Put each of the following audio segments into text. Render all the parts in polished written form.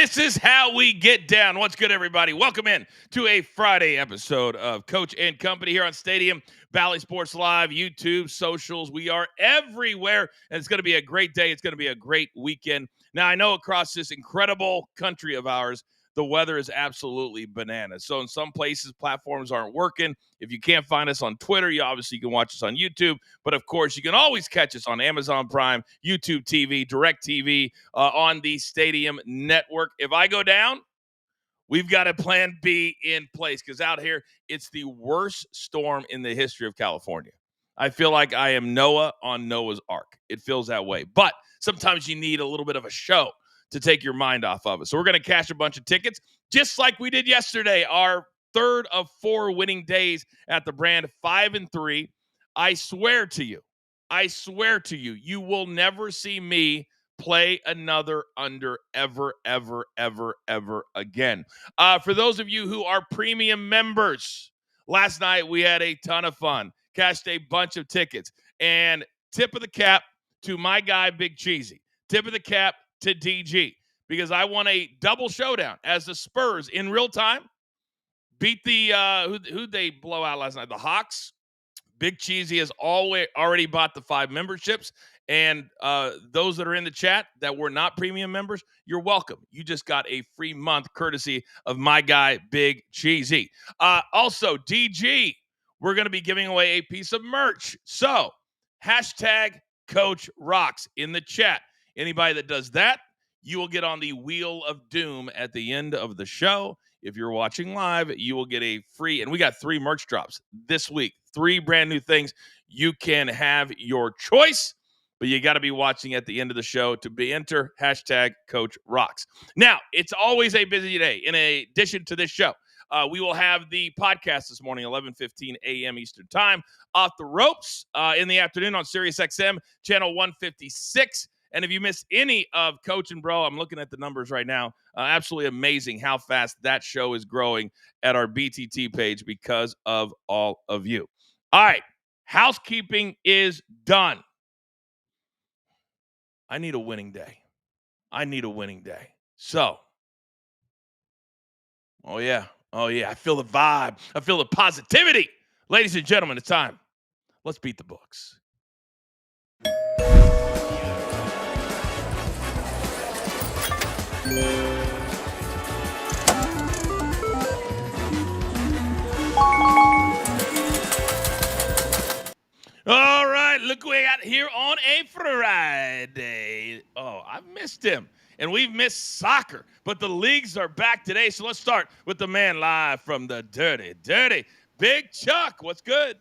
This is how we get down. What's good, everybody? Welcome in to a Friday episode of Coach and Company here on Stadium, Valley Sports Live, YouTube, socials. We are everywhere, and it's going to be a great day. It's going to be a great weekend. Now, I know across this incredible country of ours, the weather is absolutely bananas. So in some places, platforms aren't working. If you can't find us on Twitter, you obviously can watch us on YouTube. But, of course, you can always catch us on Amazon Prime, YouTube TV, Direct TV, on the Stadium Network. If I go down, we've got a plan B in place because out here, it's the worst storm in the history of California. I feel like I am Noah on Noah's Ark. It feels that way. But sometimes you need a little bit of a show to take your mind off of it. So we're going to cash a bunch of tickets, just like we did yesterday, our third of 4 winning days at the brand, 5-3. I swear to you, you will never see me play another under ever again. For those of you who are premium members, last night we had a ton of fun, cashed a bunch of tickets, and tip of the cap to my guy, Big Cheesy. Tip of the cap to DG, because I won a double showdown as the Spurs in real time beat the who'd they blow out last night? The Hawks. Big Cheesy has already bought the 5 memberships, and those that are in the chat that were not premium members, you're welcome. You just got a free month courtesy of my guy, Big Cheesy. Also, DG, we're going to be giving away a piece of merch. So, hashtag Coach Rocks in the chat. Anybody that does that, you will get on the Wheel of Doom at the end of the show. If you're watching live, you will get a free, and we got 3 merch drops this week, 3 brand new things. You can have your choice, but you got to be watching at the end of the show to be enter hashtag Coach Rocks. Now, it's always a busy day. In addition to this show, we will have the podcast this morning, 11:15 a.m. Eastern Time, Off the Ropes in the afternoon on Sirius XM, channel 156. And if you missed any of Coach and Bro, I'm looking at the numbers right now. Absolutely amazing how fast that show is growing at our BTT page because of all of you. All right, housekeeping is done. I need a winning day. So, oh yeah, I feel the vibe. I feel the positivity. Ladies and gentlemen, it's time. Let's beat the books. All right, look what we got here on a Friday. Oh, I've missed him. And we've missed soccer, but the leagues are back today. So let's start with the man live from the dirty, Big Chuck. What's good?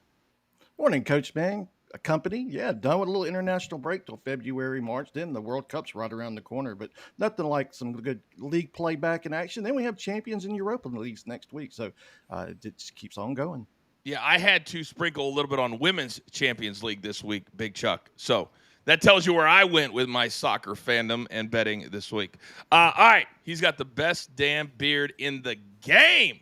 Morning, Coachman. A company, done with a little international break till February, March. Then the World Cup's right around the corner, but nothing like some good league play back in action. Then we have champions in European leagues next week, so it just keeps on going. Yeah, I had to sprinkle a little bit on Women's Champions League this week, Big Chuck. So that tells you where I went with my soccer fandom and betting this week. All right, he's got the best damn beard in the game.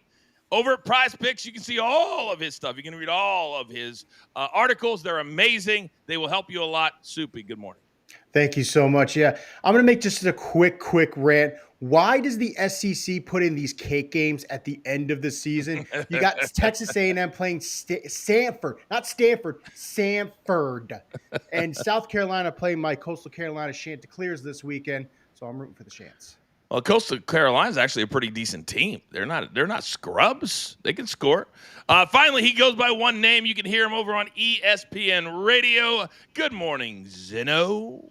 Over at Prize Picks, you can see all of his stuff. You can read all of his articles. They're amazing. They will help you a lot. Soupy, good morning. Thank you so much. Yeah, I'm going to make just a quick rant. Why does the SEC put in these cake games at the end of the season? You got Texas A&M playing Sanford, and South Carolina playing my Coastal Carolina Chanticleers this weekend. So I'm rooting for the Chants. Well, Coastal Carolina's actually a pretty decent team. They're not scrubs. They can score. Finally, he goes by one name. You can hear him over on ESPN Radio. Good morning, Zeno.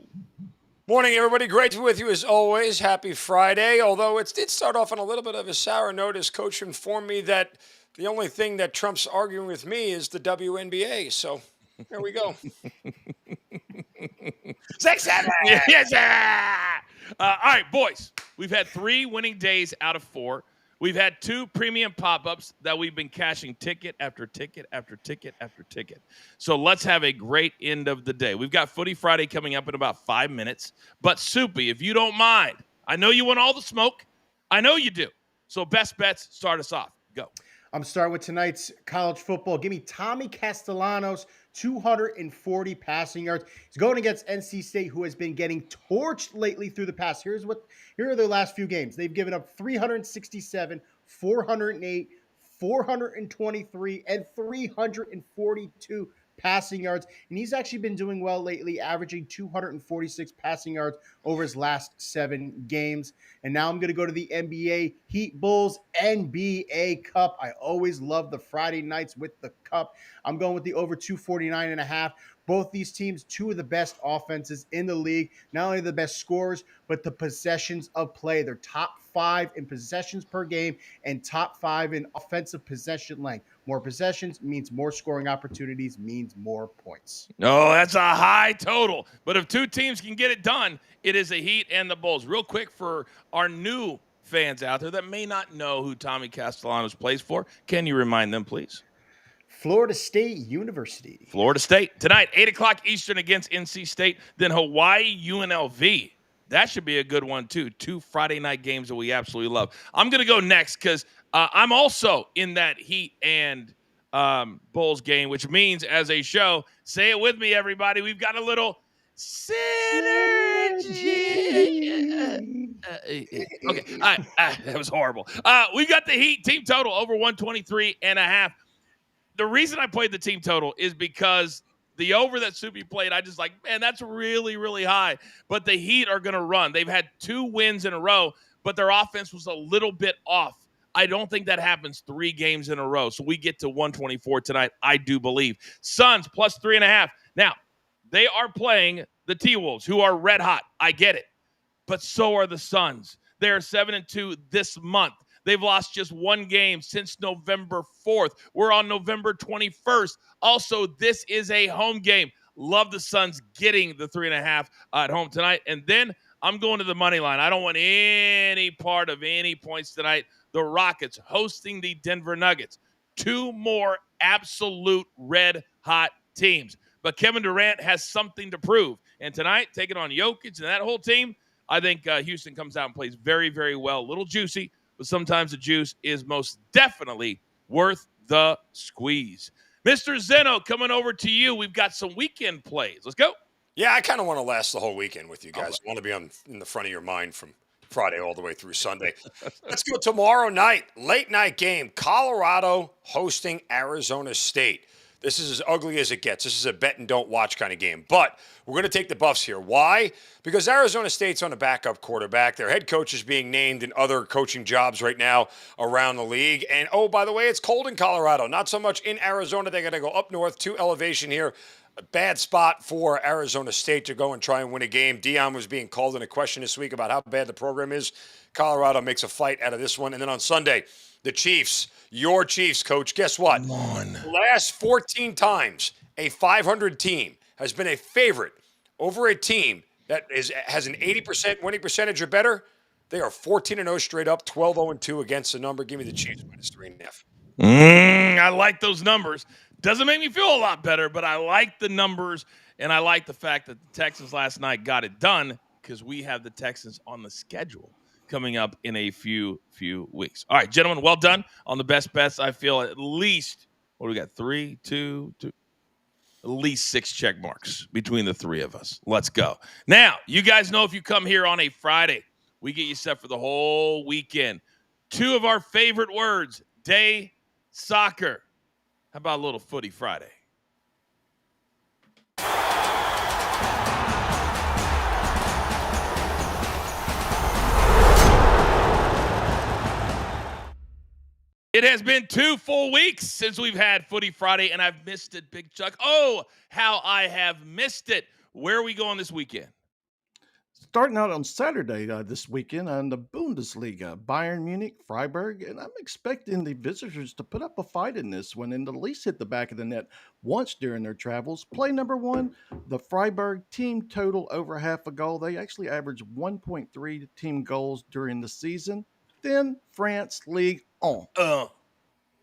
Morning, everybody. Great to be with you as always. Happy Friday. Although it did start off on a little bit of a sour note, as Coach informed me that the only thing that Trump's arguing with me is the WNBA. So there we go. 6-7. Yes, all right, boys. We've had 3 winning days out of 4. We've had 2 premium pop-ups that we've been cashing ticket after ticket after ticket after ticket. So let's have a great end of the day. We've got Footy Friday coming up in about 5 minutes. But, Soupy, if you don't mind, I know you want all the smoke. I know you do. So best bets, start us off. Go. I'm starting with tonight's college football. Give me Tommy Castellanos, 240 passing yards. He's going against NC State, who has been getting torched lately through the pass. Here are their last few games. They've given up 367, 408, 423, and 342 passing yards. And he's actually been doing well lately, averaging 246 passing yards over his last 7 games. And now I'm going to go to the NBA Heat Bulls NBA Cup. I always love the Friday nights with the Cup. I'm going with the over 249.5. Both these teams, two of the best offenses in the league, not only the best scorers, but the possessions of play. They're top 5 in possessions per game and top 5 in offensive possession length. More possessions means more scoring opportunities, means more points. No, that's a high total. But if two teams can get it done, it is the Heat and the Bulls. Real quick for our new fans out there that may not know who Tommy Castellanos plays for, can you remind them, please? Florida State University. Florida State. Tonight, 8 o'clock Eastern against NC State. Then Hawaii UNLV. That should be a good one, too. 2 Friday night games that we absolutely love. I'm going to go next because I'm also in that Heat and Bulls game, which means as a show, say it with me, everybody, we've got a little synergy. Okay. That was horrible. We got the Heat team total over 123.5. The reason I played the team total is because the over that Soupy played, I just like, man, that's really, really high. But the Heat are going to run. They've had 2 wins in a row, but their offense was a little bit off. I don't think that happens 3 games in a row. So we get to 124 tonight, I do believe. Suns plus 3.5. Now, they are playing the T-Wolves, who are red hot. I get it. But so are the Suns. They are 7-2 this month. They've lost just 1 game since November 4th. We're on November 21st. Also, this is a home game. Love the Suns getting the 3.5 at home tonight. And then I'm going to the money line. I don't want any part of any points tonight. The Rockets hosting the Denver Nuggets. 2 more absolute red-hot teams. But Kevin Durant has something to prove. And tonight, taking on Jokic and that whole team, I think Houston comes out and plays very, very well. A little juicy, but sometimes the juice is most definitely worth the squeeze. Mr. Zeno, coming over to you. We've got some weekend plays. Let's go. Yeah, I kind of want to last the whole weekend with you guys. I want to be in the front of your mind from Friday all the way through Sunday. Let's go tomorrow night. Late night game. Colorado hosting Arizona State. This is as ugly as it gets. This is a bet and don't watch kind of game. But we're going to take the Buffs here. Why? Because Arizona State's on a backup quarterback. Their head coach is being named in other coaching jobs right now around the league. And, oh, by the way, it's cold in Colorado. Not so much in Arizona. They got to go up north to elevation here. A bad spot for Arizona State to go and try and win a game. Dion was being called in a question this week about how bad the program is. Colorado makes a fight out of this one. And then on Sunday, the Chiefs, your Chiefs, Coach, guess what? Come on. The last 14 times a 500 team has been a favorite over a team that has an 80% winning percentage or better. They are 14-0 straight up, 12-0-2 against the number. Give me the Chiefs minus 3.5. I like those numbers. Doesn't make me feel a lot better, but I like the numbers, and I like the fact that the Texans last night got it done because we have the Texans on the schedule coming up in a few weeks. All right, gentlemen, well done on the best bets. I feel at least, what do we got, 3, 2, at least 6 check marks between the 3 of us. Let's go. Now, you guys know if you come here on a Friday, we get you set for the whole weekend. 2 of our favorite words, day, soccer. How about a little footy Friday? It has been 2 full weeks since we've had Footy Friday, and I've missed it, Big Chuck. Oh, how I have missed it. Where are we going this weekend? Starting out on Saturday this weekend on the Bundesliga, Bayern Munich, Freiburg, and I'm expecting the visitors to put up a fight in this one and at least hit the back of the net once during their travels. Play number 1, the Freiburg team total over half a goal. They actually average 1.3 team goals during the season. Then France League on.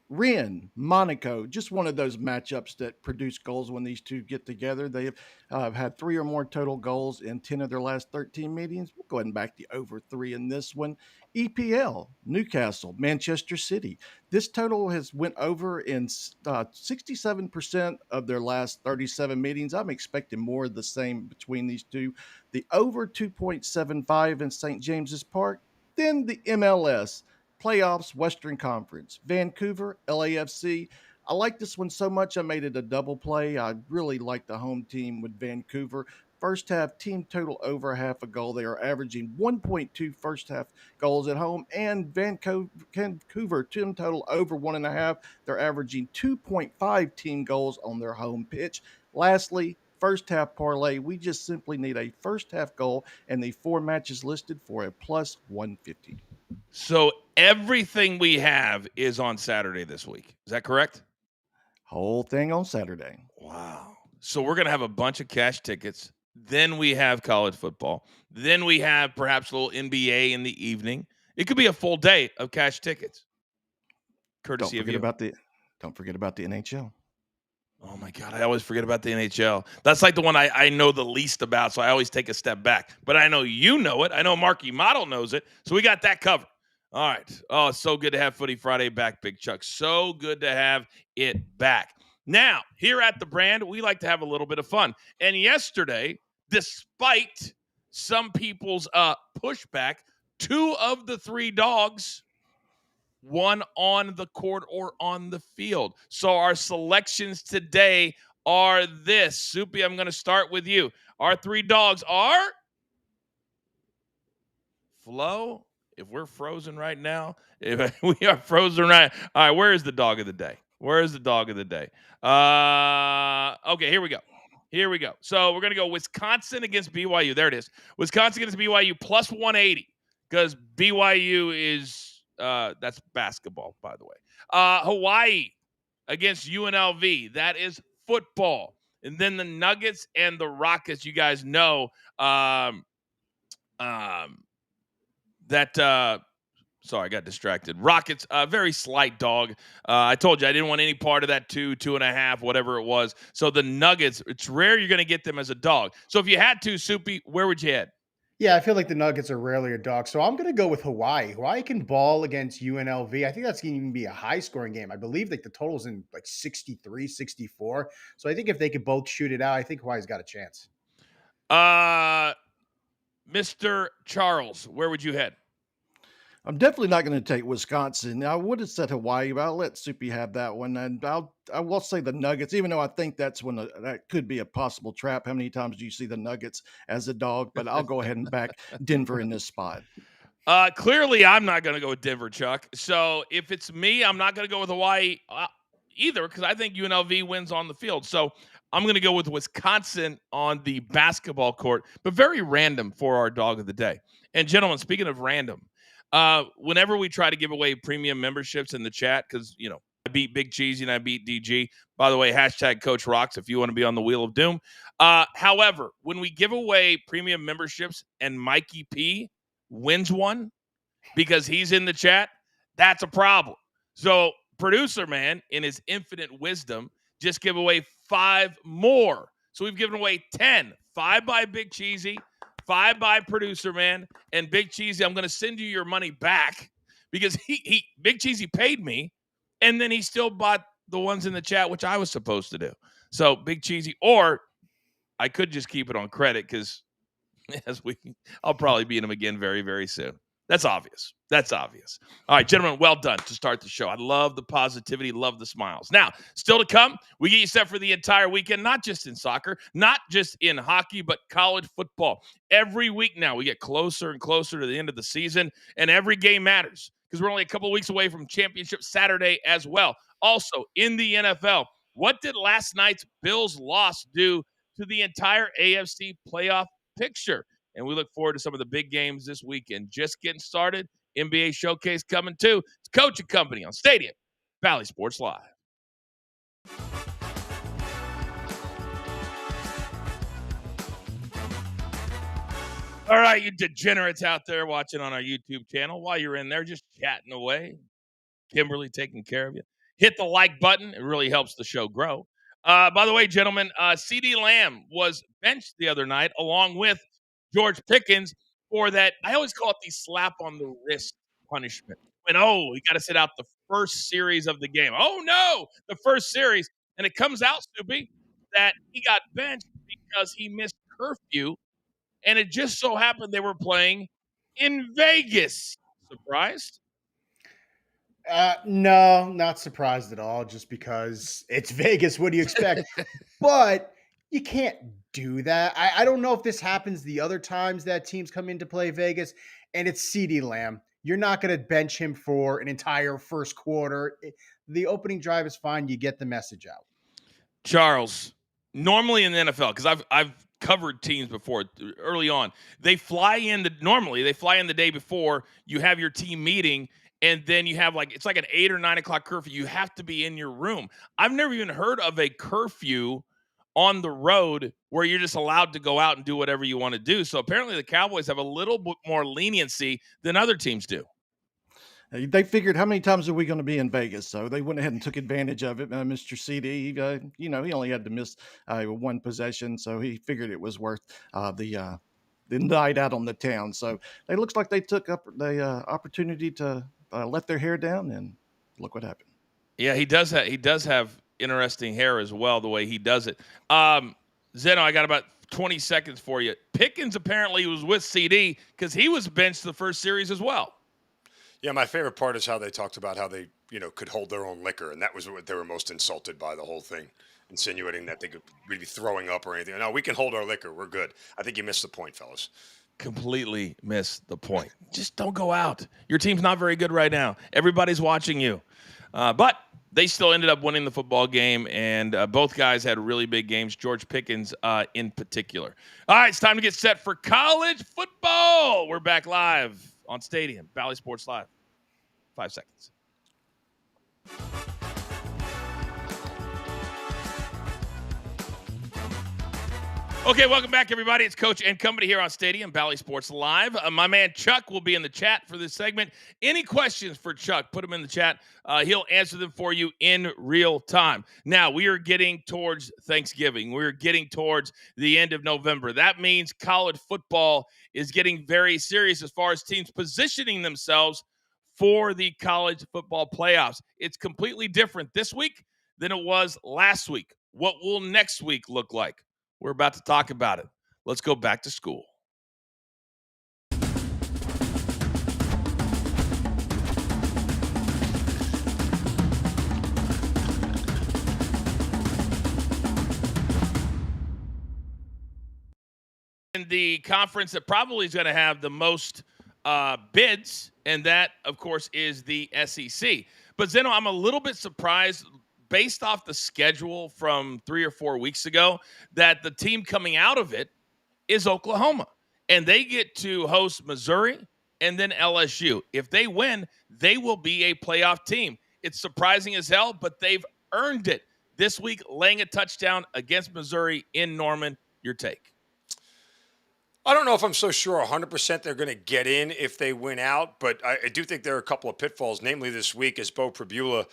Rennes, Monaco, just one of those matchups that produce goals when these two get together. They have had 3 or more total goals in 10 of their last 13 meetings. We'll go ahead and back the over 3 in this one. EPL, Newcastle, Manchester City. This total has went over in 67% of their last 37 meetings. I'm expecting more of the same between these two. The over 2.75 in St. James's Park. Then the MLS playoffs, Western Conference, Vancouver, LAFC. I like this one so much I made it a double play. I really like the home team with Vancouver. First half team total over half a goal. They are averaging 1.2 first half goals at home, and Vancouver team total over 1.5. They're averaging 2.5 team goals on their home pitch. Lastly, first half parlay. We just simply need a first half goal and the 4 matches listed for a plus 150. So everything we have is on Saturday this week. Is that correct? Whole thing on Saturday. Wow. So we're going to have a bunch of cash tickets. Then we have college football. Then we have perhaps a little NBA in the evening. It could be a full day of cash tickets. Courtesy of you. Don't forget about the NHL. Oh, my God. I always forget about the NHL. That's like the one I know the least about, so I always take a step back. But I know you know it. I know Marky Model knows it. So we got that covered. All right. Oh, it's so good to have Footy Friday back, Big Chuck. So good to have it back. Now, here at the brand, we like to have a little bit of fun. And yesterday, despite some people's pushback, 2 of the 3 dogs won on the court or on the field. So our selections today are this. Soupy, I'm going to start with you. Our 3 dogs are Flo. If we're frozen right now, if we are frozen right. All right, where is the dog of the day? Where is the dog of the day? Okay, here we go. Here we go. So we're going to go Wisconsin against BYU. There it is. Wisconsin against BYU plus 180 because BYU is that's basketball, by the way. Hawaii against UNLV. That is football. And then the Nuggets and the Rockets, you guys know sorry, I got distracted. Rockets, very slight dog. I told you I didn't want any part of that 2.5, whatever it was. So the Nuggets, it's rare you're going to get them as a dog. So if you had to, Soupy, where would you head? Yeah, I feel like the Nuggets are rarely a dog. So I'm going to go with Hawaii. Hawaii can ball against UNLV. I think that's going to even be a high-scoring game. I believe like the total's in like 63, 64. So I think if they could both shoot it out, I think Hawaii's got a chance. Mr. Charles, where would you head? I'm definitely not going to take Wisconsin. I would have said Hawaii, but I'll let Soupy have that one. And I will say the Nuggets, even though I think that's when that could be a possible trap. How many times do you see the Nuggets as a dog? But I'll go ahead and back Denver in this spot. Clearly, I'm not going to go with Denver, Chuck. So if it's me, I'm not going to go with Hawaii either because I think UNLV wins on the field. So I'm going to go with Wisconsin on the basketball court, but very random for our dog of the day. And gentlemen, speaking of random, whenever we try to give away premium memberships in the chat, because, you know, I beat Big Cheesy and I beat DG. By the way, hashtag Coach Rocks if you want to be on the Wheel of Doom. However, when we give away premium memberships and Mikey P wins one because he's in the chat, that's a problem. So producer man, in his infinite wisdom, just give away 5 more. So we've given away 10. 5 by Big Cheesy, 5 by producer man, and Big Cheesy, I'm going to send you your money back because he Big Cheesy paid me, and then he still bought the ones in the chat, which I was supposed to do. So Big Cheesy, or I could just keep it on credit because I'll probably beat him again very, very soon. That's obvious. That's obvious. All right, gentlemen, well done to start the show. I love the positivity, love the smiles. Now, still to come, we get you set for the entire weekend, not just in soccer, not just in hockey, but college football. Every week now, we get closer and closer to the end of the season, and every game matters because we're only a couple of weeks away from Championship Saturday as well. Also, in the NFL, what did last night's Bills loss do to the entire AFC playoff picture? And we look forward to some of the big games this weekend. Just getting started. NBA Showcase coming too. It's Coach and Company on Stadium Valley Sports Live. All right, you degenerates out there watching on our YouTube channel. While you're in there just chatting away, Kimberly taking care of you. hit the like button. It really helps the show grow. By the way, gentlemen, CD Lamb was benched the other night along with George Pickens for that. I always call it the slap on the wrist punishment. When, he got to sit out the first series of the game. Oh, no, the first series. And it comes out, Soupy, that he got benched because he missed curfew. And it just so happened they were playing in Vegas. Surprised? No, not surprised at all, just because it's Vegas. What do you expect? But you can't do that. I don't know if this happens the other times that teams come in to play Vegas, and it's CeeDee Lamb. You're not going to bench him for an entire first quarter. The opening drive is fine. You get the message out. Charles, normally in the NFL, because I've covered teams before early on, they fly in the day before, you have your team meeting, and then you have it's like an 8 or 9 o'clock curfew. You have to be in your room. I've never even heard of a curfew on the road where you're just allowed to go out and do whatever you want to do. So apparently the Cowboys have a little bit more leniency than other teams do. They figured how many times are we going to be in Vegas, so they went ahead and took advantage of it. Mr. CD, he only had to miss one possession, so he figured it was worth the night out on the town. So it looks like they took up the opportunity to let their hair down, and look what happened. Yeah, he does have interesting hair as well, the way he does it. Zeno, I got about 20 seconds for you. Pickens apparently was with CD because he was benched the first series as well. Yeah, my favorite part is how they talked about how they, could hold their own liquor, and that was what they were most insulted by the whole thing, insinuating that they could be throwing up or anything. No, we can hold our liquor. We're good. I think you missed the point, fellas. Completely missed the point. Just don't go out. Your team's not very good right now. Everybody's watching you. But they still ended up winning the football game, and both guys had really big games, George Pickens in particular. All right, it's time to get set for college football. We're back live on Stadium, Bally Sports Live. 5 seconds. Okay, welcome back, everybody. It's Coach and Company here on Stadium, Bally Sports Live. My man Chuck will be in the chat for this segment. Any questions for Chuck, put them in the chat. He'll answer them for you in real time. Now, we are getting towards Thanksgiving. We're getting towards the end of November. That means college football is getting very serious as far as teams positioning themselves for the college football playoffs. It's completely different this week than it was last week. What will next week look like? We're about to talk about it. Let's go back to school. In the conference that probably is going to have the most bids, and that, of course, is the SEC. But, Zeno, I'm a little bit surprised based off the schedule from 3 or 4 weeks ago, that the team coming out of it is Oklahoma. And they get to host Missouri and then LSU. If they win, they will be a playoff team. It's surprising as hell, but they've earned it this week, laying a touchdown against Missouri in Norman. Your take? I don't know if I'm so sure 100% they're going to get in if they win out, but I do think there are a couple of pitfalls, namely this week as Bo Prabula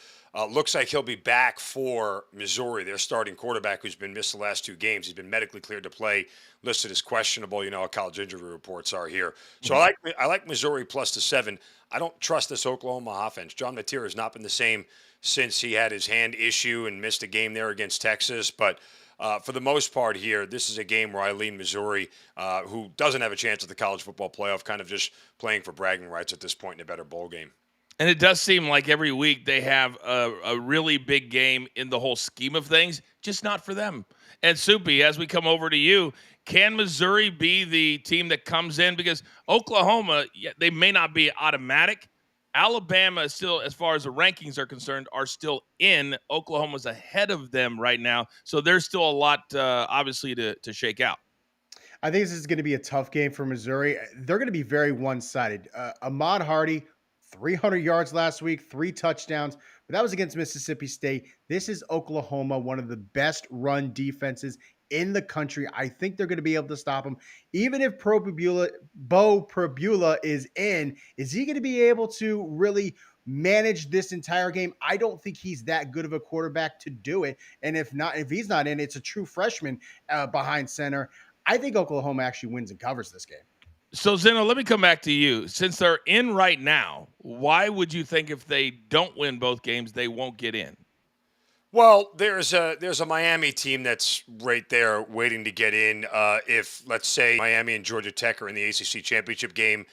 looks like he'll be back for Missouri, their starting quarterback who's been missed the last 2 games. He's been medically cleared to play, listed as questionable. You know how college injury reports are here. So I like Missouri plus the 7. I don't trust this Oklahoma offense. John Mateer has not been the same since he had his hand issue and missed a game there against Texas, but for the most part here, this is a game where I lean Missouri, who doesn't have a chance at the college football playoff, kind of just playing for bragging rights at this point in a better bowl game. And it does seem like every week they have a really big game in the whole scheme of things, just not for them. And Soupy, as we come over to you, can Missouri be the team that comes in? Because Oklahoma, they may not be automatic. Alabama is still, as far as the rankings are concerned, are still in. Oklahoma's ahead of them right now. So there's still a lot, obviously, to shake out. I think this is going to be a tough game for Missouri. They're going to be very one-sided. Ahmad Hardy, 300 yards last week, 3 touchdowns, but that was against Mississippi State. This is Oklahoma, one of the best run defenses in the country. I think they're going to be able to stop him. Even if Bo Prabula is in, is he going to be able to really manage this entire game. I don't think he's that good of a quarterback to do it. And if he's not in, it's a true freshman behind center. I think Oklahoma actually wins and covers this game. So, Zeno, let me come back to you. Since they're in right now, why would you think if they don't win both games, they won't get in? Well, there's a Miami team that's right there waiting to get in. If, let's say, Miami and Georgia Tech are in the ACC championship game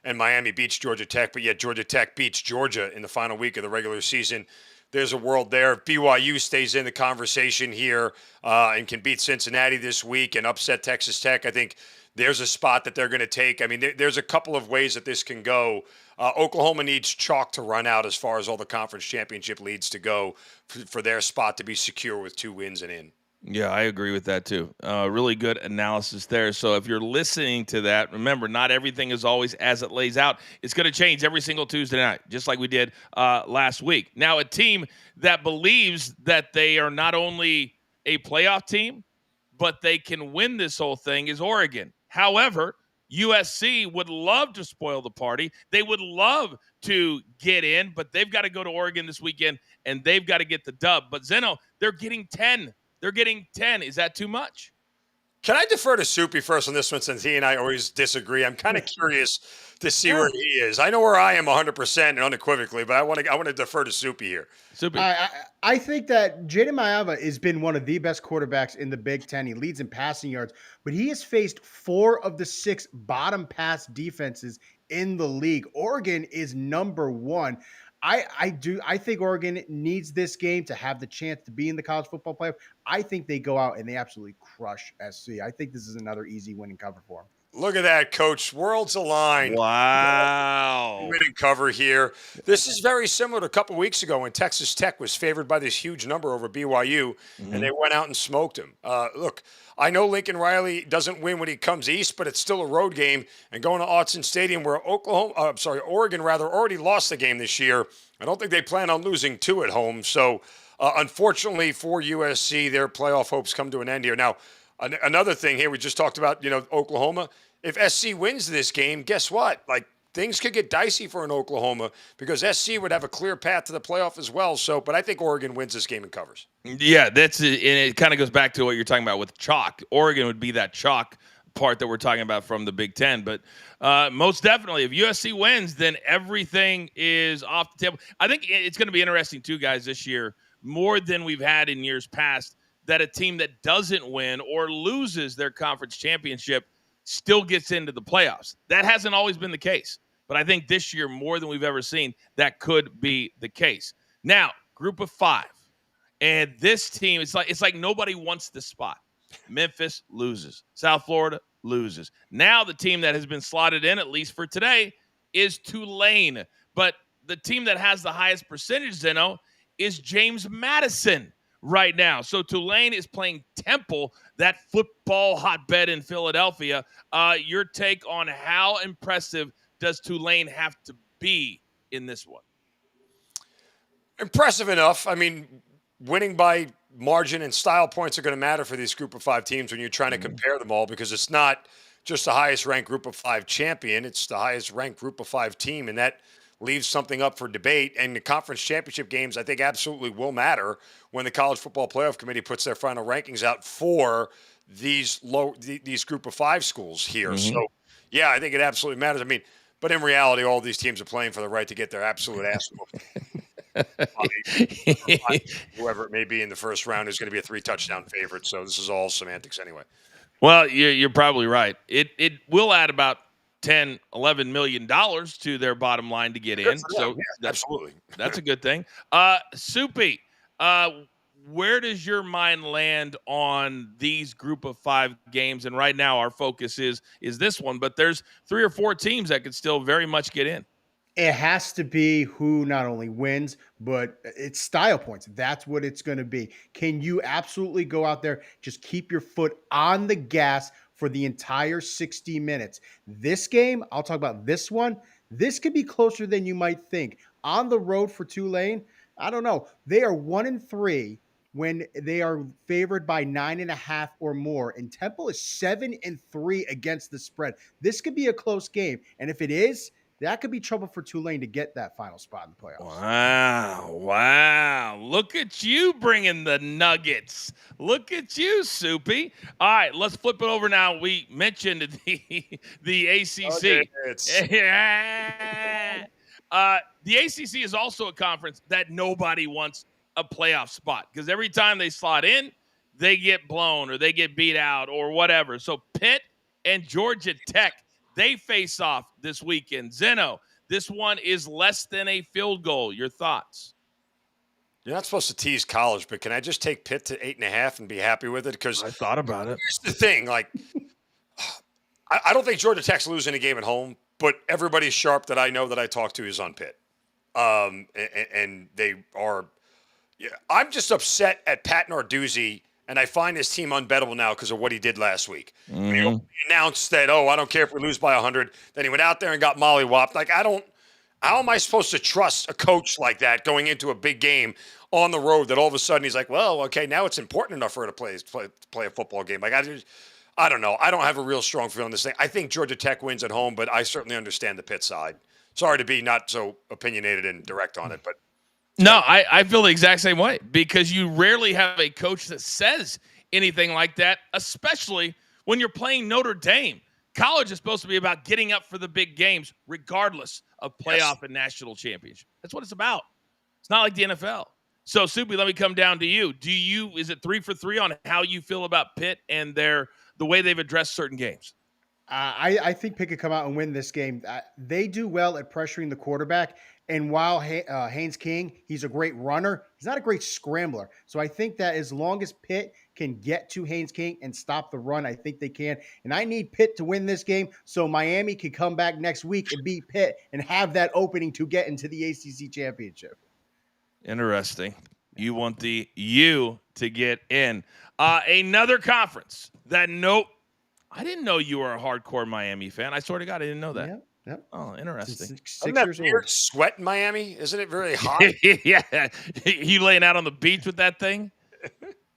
and Miami beats Georgia Tech, but yet Georgia Tech beats Georgia in the final week of the regular season, there's a world there. If BYU stays in the conversation here and can beat Cincinnati this week and upset Texas Tech, I think there's a spot that they're going to take. I mean, there's a couple of ways that this can go. Oklahoma needs chalk to run out as far as all the conference championship leads to go for their spot to be secure with 2 wins and in. Yeah, I agree with that too. Really good analysis there. So if you're listening to that, remember, not everything is always as it lays out. It's going to change every single Tuesday night, just like we did last week. Now, a team that believes that they are not only a playoff team, but they can win this whole thing is Oregon. However, USC would love to spoil the party. They would love to get in, but they've got to go to Oregon this weekend, and they've got to get the dub. But, Zeno, they're getting 10. They're getting 10. Is that too much? Can I defer to Soupy first on this one since he and I always disagree? I'm kind of curious to see where he is. I know where I am 100% and unequivocally, but I want to defer to Soupy here. Soupy. I think that Jaden Maiava has been one of the best quarterbacks in the Big Ten. He leads in passing yards, but he has faced 4 of the 6 bottom pass defenses in the league. Oregon is number 1. I think Oregon needs this game to have the chance to be in the college football playoff. I think they go out and they absolutely crush SC. I think this is another easy win and cover for them. Look at that, Coach. Worlds aligned. Wow. Win and cover here. This is very similar to a couple weeks ago when Texas Tech was favored by this huge number over BYU, and they went out and smoked them. Look, I know Lincoln Riley doesn't win when he comes east, but it's still a road game. And going to Autzen Stadium, where Oregon already lost the game this year. I don't think they plan on losing 2 at home. So, unfortunately for USC, their playoff hopes come to an end here. Now, another thing here, we just talked about, Oklahoma. If SC wins this game, guess what? Like, things could get dicey for an Oklahoma because SC would have a clear path to the playoff as well. So, but I think Oregon wins this game and covers. Yeah, that's it. And it kind of goes back to what you're talking about with chalk. Oregon would be that chalk part that we're talking about from the Big Ten. But most definitely, if USC wins, then everything is off the table. I think it's going to be interesting, too, guys, this year, more than we've had in years past, that a team that doesn't win or loses their conference championship still gets into the playoffs. That hasn't always been the case. But I think this year, more than we've ever seen, that could be the case. Now, group of 5. And this team, it's like nobody wants this spot. Memphis loses. South Florida loses. Now the team that has been slotted in, at least for today, is Tulane. But the team that has the highest percentage, Zeno, is James Madison right now. So Tulane is playing Temple, that football hotbed in Philadelphia. Your take on how impressive does Tulane have to be in this one? Impressive enough. I mean, winning by margin and style points are going to matter for these group of 5 teams when you're trying to compare them all, because it's not just the highest ranked group of 5 champion. It's the highest ranked group of 5 team. And that leaves something up for debate. And the conference championship games, I think, absolutely will matter when the College Football Playoff Committee puts their final rankings out for these group of 5 schools here. So, yeah, I think it absolutely matters. I mean, but in reality, all these teams are playing for the right to get their absolute ass whooped. Whoever it may be in the first round is going to be a 3-touchdown favorite. So this is all semantics anyway. Well, you're probably right. It will add about $10-11 million to their bottom line to get in. So absolutely, that's a good thing. Soupy, where does your mind land on these group of 5 games? And right now our focus is this one, but there's 3 or 4 teams that could still very much get in. It has to be who not only wins, but it's style points. That's what it's going to be. Can you absolutely go out there, just keep your foot on the gas for the entire 60 minutes? This game, I'll talk about this one. This could be closer than you might think. On the road for Tulane, I don't know. They are 1-3 when they are favored by 9.5 or more. And Temple is 7-3 against the spread. This could be a close game. And if it is, that could be trouble for Tulane to get that final spot in the playoffs. Wow. Look at you bringing the nuggets. Look at you, Soupy. All right, let's flip it over now. We mentioned the ACC. The ACC is also a conference that nobody wants a playoff spot because every time they slot in, they get blown or they get beat out or whatever. So Pitt and Georgia Tech, they face off this weekend. Zeno, this one is less than a field goal. Your thoughts? You're not supposed to tease college, but can I just take Pitt to 8.5 and be happy with it? Because I thought about it. Here's the thing, like, I don't think Georgia Tech's losing a game at home, but everybody sharp that I know that I talk to is on Pitt. And they are – I'm just upset at Pat Narduzzi, and I find his team unbettable now because of what he did last week. Mm-hmm. He announced that, I don't care if we lose by 100. Then he went out there and got mollywopped. Like, how am I supposed to trust a coach like that going into a big game on the road that all of a sudden he's like, well, okay, now it's important enough for her to play a football game. Like, I don't know. I don't have a real strong feel on this thing. I think Georgia Tech wins at home, but I certainly understand the Pitt side. Sorry to be not so opinionated and direct on it, but. No, I feel the exact same way because you rarely have a coach that says anything like that, especially when you're playing Notre Dame. College is supposed to be about getting up for the big games, regardless of playoff and national championship. That's what it's about. It's not like the NFL. So, Soupy, let me come down to you. Is it 3 for 3 on how you feel about Pitt and the way they've addressed certain games? I think Pitt could come out and win this game. They do well at pressuring the quarterback. And while Haynes King, he's a great runner, he's not a great scrambler. So I think that as long as Pitt can get to Haynes King and stop the run, I think they can. And I need Pitt to win this game so Miami can come back next week and beat Pitt and have that opening to get into the ACC championship. Interesting. You want the U to get in. Another conference that I didn't know you were a hardcore Miami fan. I swear to God, I didn't know that. Yep. Oh, interesting. Isn't that weird sweat in Miami? Isn't it very hot? Yeah. You laying out on the beach with that thing?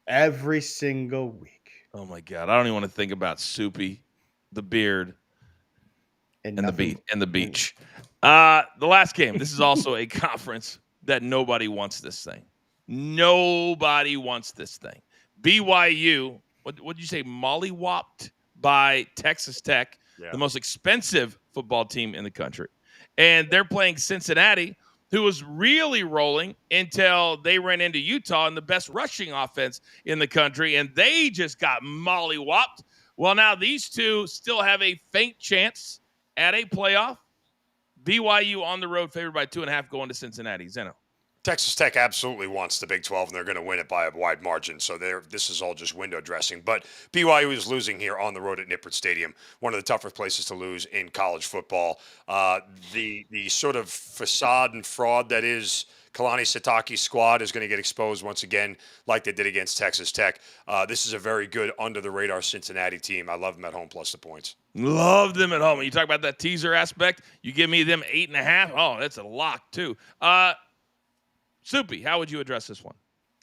Every single week. Oh, my God. I don't even want to think about Soupy, the beard, and the beach. The last game. This is also a conference that nobody wants this thing. Nobody wants this thing. BYU, what did you say, mollywopped by Texas Tech, the most expensive football team in the country. And they're playing Cincinnati, who was really rolling until they ran into Utah in the best rushing offense in the country, and they just got mollywopped. Well, now these two still have a faint chance at a playoff. BYU on the road, favored by 2.5, going to Cincinnati. Zeno. Texas Tech absolutely wants the Big 12, and they're going to win it by a wide margin. So this is all just window dressing. But BYU is losing here on the road at Nippert Stadium, one of the toughest places to lose in college football. The sort of facade and fraud that is Kalani Sitake's squad is going to get exposed once again, like they did against Texas Tech. This is a very good under-the-radar Cincinnati team. I love them at home plus the points. Love them at home. When you talk about that teaser aspect, you give me them 8.5. Oh, that's a lock too. Soupy, how would you address this one?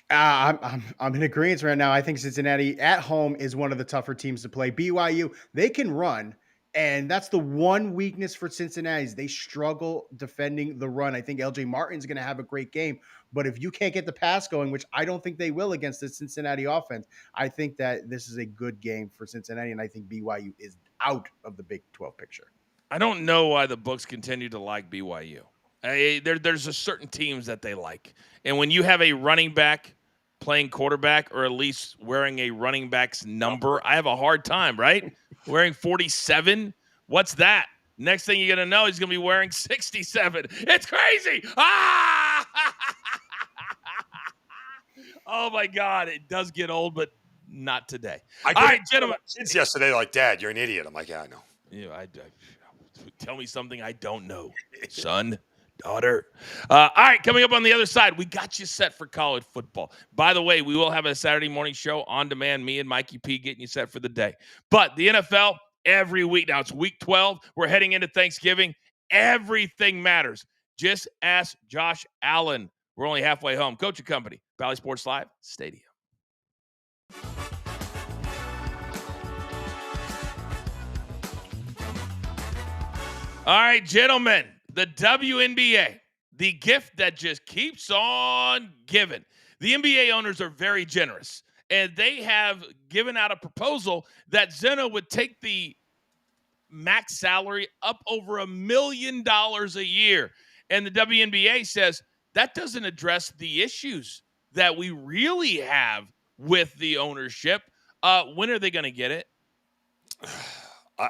I'm in agreement right now. I think Cincinnati at home is one of the tougher teams to play. BYU, they can run, and that's the one weakness for Cincinnati is they struggle defending the run. I think LJ Martin's going to have a great game, but if you can't get the pass going, which I don't think they will against the Cincinnati offense, I think that this is a good game for Cincinnati, and I think BYU is out of the Big 12 picture. I don't know why the books continue to like BYU. There's a certain teams that they like. And when you have a running back playing quarterback or at least wearing a running back's number, I have a hard time, right? Wearing 47? What's that? Next thing you're going to know, he's going to be wearing 67. It's crazy. Ah! Oh, my God. It does get old, but not today. All right, gentlemen. Kids yesterday like, Dad, you're an idiot. I'm like, yeah, I know. Yeah, tell me something I don't know, son. Daughter. All right, coming up on the other side, we got you set for college football. By the way, we will have a Saturday morning show on demand, me and Mikey P getting you set for the day. But the NFL, every week now, it's week 12. We're heading into Thanksgiving. Everything matters. Just ask Josh Allen. We're only halfway home. Coach and Company, Valley Sports Live Stadium. All right, gentlemen, the WNBA, the gift that just keeps on giving. The NBA owners are very generous, and they have given out a proposal that Zeno would take the max salary up over $1 million a year. And the WNBA says that doesn't address the issues that we really have with the ownership. When are they going to get it?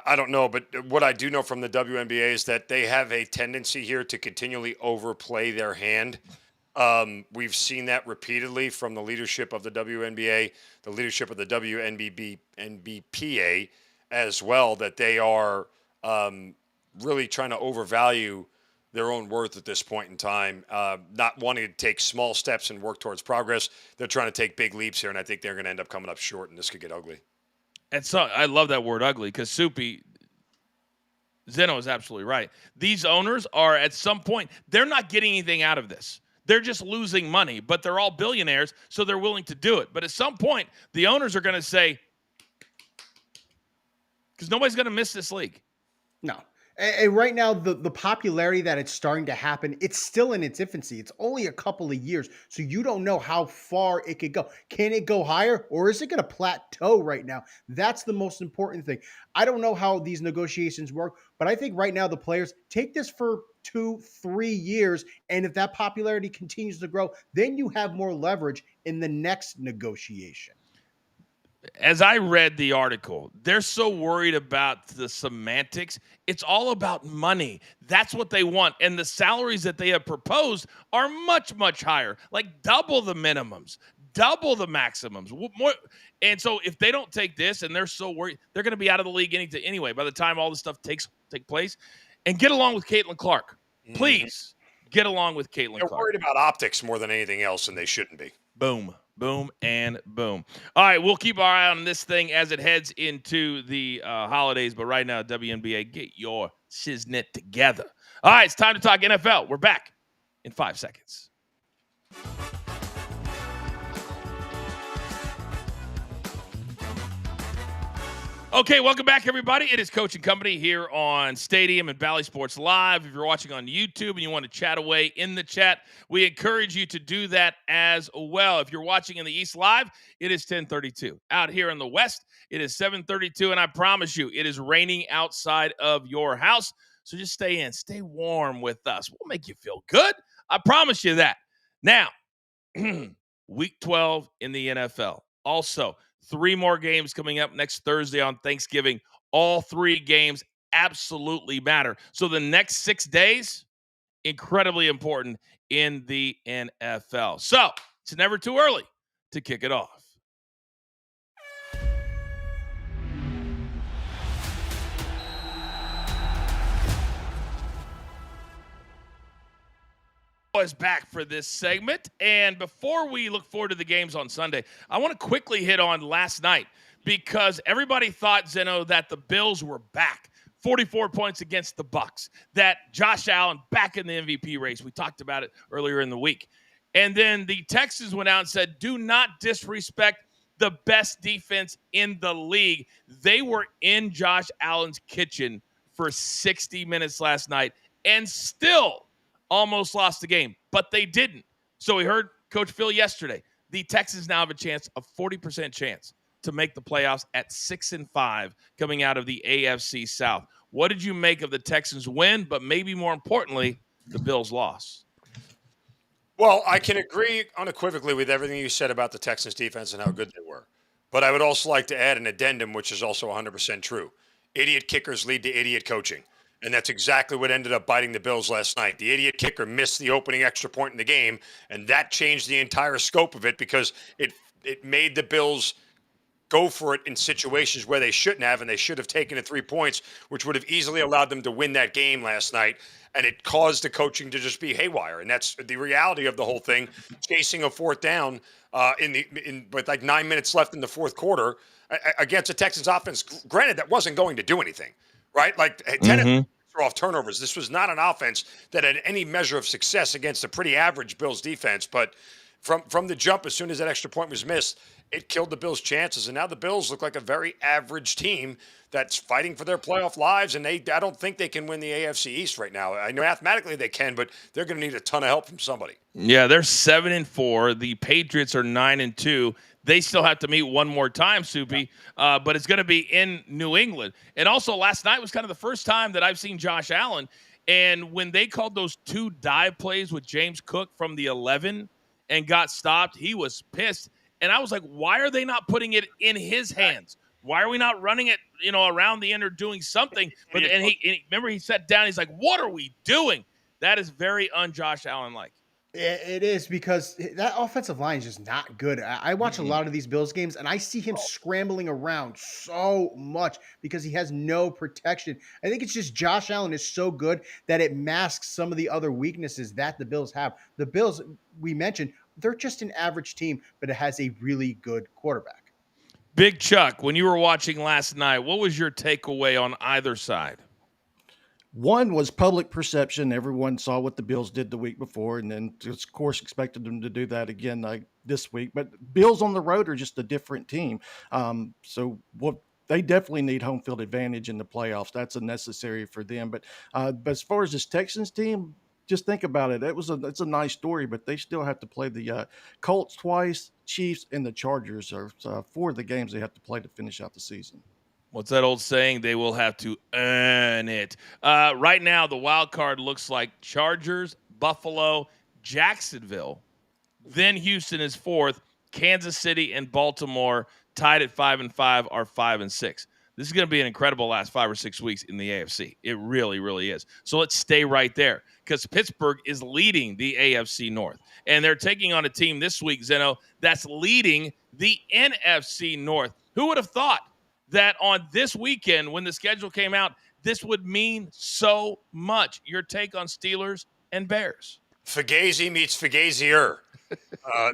I don't know, but what I do know from the WNBA is that they have a tendency here to continually overplay their hand. We've seen that repeatedly from the leadership of the WNBA, the leadership of the NBPA as well, that they are really trying to overvalue their own worth at this point in time, not wanting to take small steps and work towards progress. They're trying to take big leaps here, and I think they're going to end up coming up short, and this could get ugly. And so I love that word ugly because Soupy, Zeno is absolutely right. These owners are at some point, they're not getting anything out of this. They're just losing money, but they're all billionaires, so they're willing to do it. But at some point, the owners are going to say, because nobody's going to miss this league. No. And right now, the popularity that it's starting to happen, it's still in its infancy. It's only a couple of years, so you don't know how far it could go. Can it go higher, or is it going to plateau right now? That's the most important thing. I don't know how these negotiations work, but I think right now the players take this for 2-3 years, and if that popularity continues to grow, then you have more leverage in the next negotiation. As I read the article, they're so worried about the semantics. It's all about money. That's what they want. And the salaries that they have proposed are much, much higher, like double the minimums, double the maximums. More. And so if they don't take this and they're so worried, they're going to be out of the league anyway by the time all this stuff take place. And get along with Caitlin Clark. Please get along with Caitlin Clark. They're worried about optics more than anything else, and they shouldn't be. Boom. Boom and boom. All right, we'll keep our eye on this thing as it heads into the holidays. But right now, WNBA, get your shiznit together. All right, it's time to talk NFL. We're back in 5 seconds. Okay, welcome back, everybody. It is Coach and Company here on Stadium and Bally Sports Live. If you're watching on YouTube and you want to chat away in the chat, we encourage you to do that as well. If you're watching in the East Live, it is 10:32. Out here in the West, it is 7:32, and I promise you, it is raining outside of your house. So just stay in, stay warm with us. We'll make you feel good. I promise you that. Now, Week 12 in the NFL. Also, 3 more games coming up next Thursday on Thanksgiving. All 3 games absolutely matter. So the next 6 days, incredibly important in the NFL. So it's never too early to kick it off. Is back for this segment, and before we look forward to the games on Sunday, I want to quickly hit on last night because everybody thought, Zeno, that the Bills were back. 44 points against the Bucs, that Josh Allen back in the MVP race. We talked about it earlier in the week. And then the Texans went out and said, do not disrespect the best defense in the league. They were in Josh Allen's kitchen for 60 minutes last night and still almost lost the game, but they didn't. So we heard Coach Phil yesterday. The Texans now have a 40% chance to make the playoffs at 6-5 coming out of the AFC South. What did you make of the Texans win, but maybe more importantly, the Bills loss? Well, I can agree unequivocally with everything you said about the Texans defense and how good they were. But I would also like to add an addendum, which is also 100% true. Idiot kickers lead to idiot coaching. And that's exactly what ended up biting the Bills last night. The idiot kicker missed the opening extra point in the game, and that changed the entire scope of it because it made the Bills go for it in situations where they shouldn't have, and they should have taken it 3 points, which would have easily allowed them to win that game last night. And it caused the coaching to just be haywire. And that's the reality of the whole thing. Chasing a 4th down with like 9 minutes left in the 4th quarter against a Texans offense. Granted, that wasn't going to do anything. Right? Like 10 off turnovers. This was not an offense that had any measure of success against a pretty average Bills defense. But from the jump, as soon as that extra point was missed, it killed the Bills' chances. And now the Bills look like a very average team that's fighting for their playoff lives. And I don't think they can win the AFC East right now. I know mathematically they can, but they're going to need a ton of help from somebody. Yeah, they're 7-4. The Patriots are 9-2. They still have to meet one more time, Soupy, but it's going to be in New England. And also, last night was kind of the first time that I've seen Josh Allen. And when they called those 2 dive plays with James Cook from the 11 and got stopped, he was pissed. And I was like, why are they not putting it in his hands? Why are we not running it, around the end or doing something? But and he remember he sat down. He's like, what are we doing? That is very un-Josh Allen-like. It is, because that offensive line is just not good. I watch a lot of these Bills games, and I see him scrambling around so much because he has no protection. I think it's just Josh Allen is so good that it masks some of the other weaknesses that the Bills have. The Bills, we mentioned, they're just an average team, but it has a really good quarterback. Big Chuck, when you were watching last night, what was your takeaway on either side? One was public perception. Everyone saw what the Bills did the week before, and then, of course, expected them to do that again this week. But Bills on the road are just a different team. So what they definitely need home field advantage in the playoffs. That's a necessary for them. But as far as this Texans team, just think about it. It's a nice story, but they still have to play the Colts twice, Chiefs, and the Chargers are 4 of the games they have to play to finish out the season. What's that old saying? They will have to earn it. Right now, the wild card looks like Chargers, Buffalo, Jacksonville. Then Houston is 4th. Kansas City and Baltimore tied at 5-5 are 5-6. This is going to be an incredible last 5 or 6 weeks in the AFC. It really, really is. So let's stay right there, because Pittsburgh is leading the AFC North. And they're taking on a team this week, Zeno, that's leading the NFC North. Who would have thought that on this weekend, when the schedule came out, this would mean so much? Your take on Steelers and Bears? Fugazi meets Fugazier.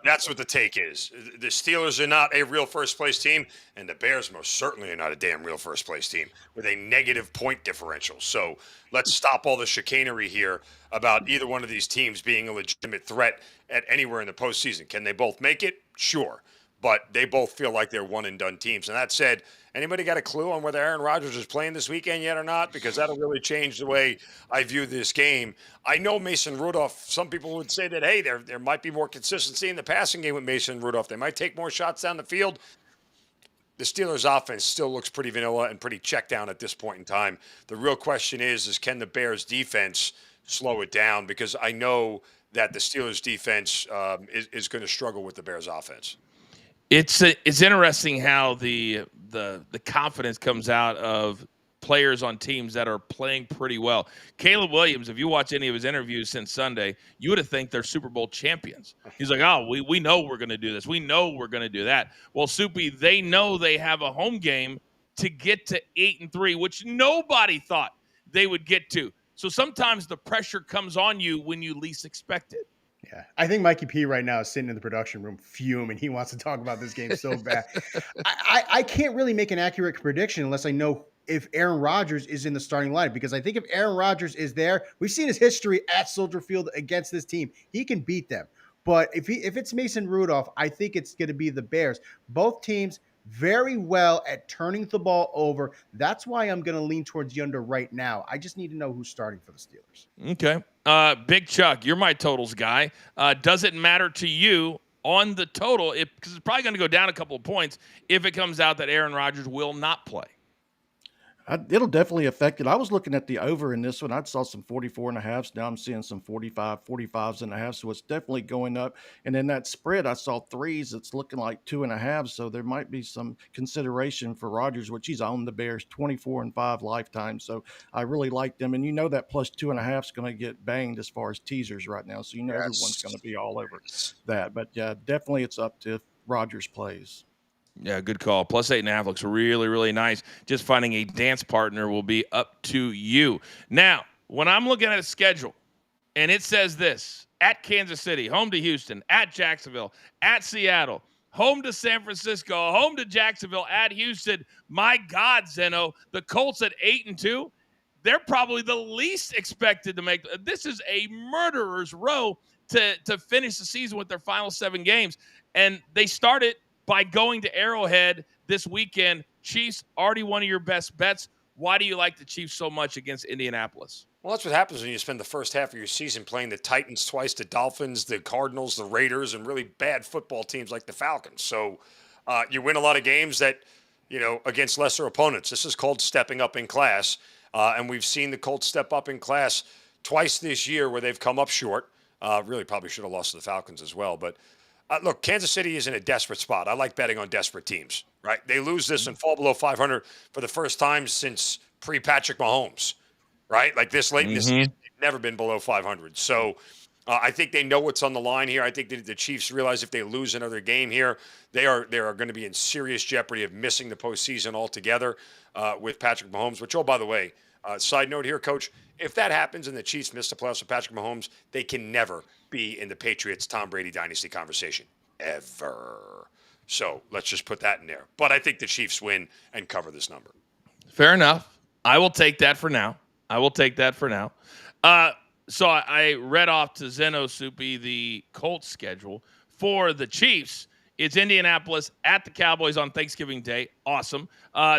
That's what the take is. The Steelers are not a real first-place team, and the Bears most certainly are not a damn real first-place team with a negative point differential. So let's stop all the chicanery here about either one of these teams being a legitimate threat at anywhere in the postseason. Can they both make it? Sure. But they both feel like they're one-and-done teams. And that said, anybody got a clue on whether Aaron Rodgers is playing this weekend yet or not? Because that'll really change the way I view this game. I know Mason Rudolph, some people would say that, hey, there might be more consistency in the passing game with Mason Rudolph. They might take more shots down the field. The Steelers' offense still looks pretty vanilla and pretty checked down at this point in time. The real question is can the Bears' defense slow it down? Because I know that the Steelers' defense is going to struggle with the Bears' offense. It's interesting how the confidence comes out of players on teams that are playing pretty well. Caleb Williams, if you watch any of his interviews since Sunday, you would have think they're Super Bowl champions. He's like, oh, we know we're going to do this. We know we're going to do that. Well, Soupy, they know they have a home game to get to 8-3, which nobody thought they would get to. So sometimes the pressure comes on you when you least expect it. Yeah, I think Mikey P right now is sitting in the production room fuming. He wants to talk about this game so bad. I can't really make an accurate prediction unless I know if Aaron Rodgers is in the starting lineup, because I think if Aaron Rodgers is there, we've seen his history at Soldier Field against this team. He can beat them. But if it's Mason Rudolph, I think it's going to be the Bears. Both teams very well at turning the ball over. That's why I'm going to lean towards the under right now. I just need to know who's starting for the Steelers. Okay. Big Chuck, you're my totals guy. Does it matter to you on the total? Because it's probably going to go down a couple of points if it comes out that Aaron Rodgers will not play. It'll definitely affect it. I was looking at the over in this one. I saw some 44.5s. Now I'm seeing some 45s and a half. So it's definitely going up. And in that spread, I saw 3s. It's looking like 2.5. So there might be some consideration for Rodgers, which he's on the Bears 24-5 lifetime. So I really like them. And you know that plus 2.5 is going to get banged as far as teasers right now. So everyone's going to be all over that. But yeah, definitely it's up to if Rodgers plays. Yeah, good call. Plus 8.5 looks really, really nice. Just finding a dance partner will be up to you. Now, when I'm looking at a schedule and it says this, at Kansas City, home to Houston, at Jacksonville, at Seattle, home to San Francisco, home to Jacksonville, at Houston, my God, Zeno, the Colts at 8-2, they're probably the least expected to make. This is a murderer's row to finish the season with their final 7 games. And they started by going to Arrowhead this weekend. Chiefs, already one of your best bets. Why do you like the Chiefs so much against Indianapolis? Well, that's what happens when you spend the first half of your season playing the Titans twice, the Dolphins, the Cardinals, the Raiders, and really bad football teams like the Falcons. So you win a lot of games that, against lesser opponents. This is called stepping up in class. And we've seen the Colts step up in class twice this year where they've come up short. Really probably should have lost to the Falcons as well. But look, Kansas City is in a desperate spot. I like betting on desperate teams, right? They lose this and fall below 500 for the first time since pre-Patrick Mahomes. Right? Like this late in the season, they've never been below 500. So I think they know what's on the line here. I think that the Chiefs realize if they lose another game here, they are going to be in serious jeopardy of missing the postseason altogether with Patrick Mahomes, which, oh, by the way, side note here, Coach, if that happens and the Chiefs miss the playoffs with Patrick Mahomes, they can never be in the Patriots Tom Brady dynasty conversation ever. So let's just put that in there. But I think the Chiefs win and cover this number. Fair enough. I will take that for now. So I read off to Zeno Soupy the Colts schedule for the Chiefs. It's Indianapolis at the Cowboys on Thanksgiving Day. Awesome.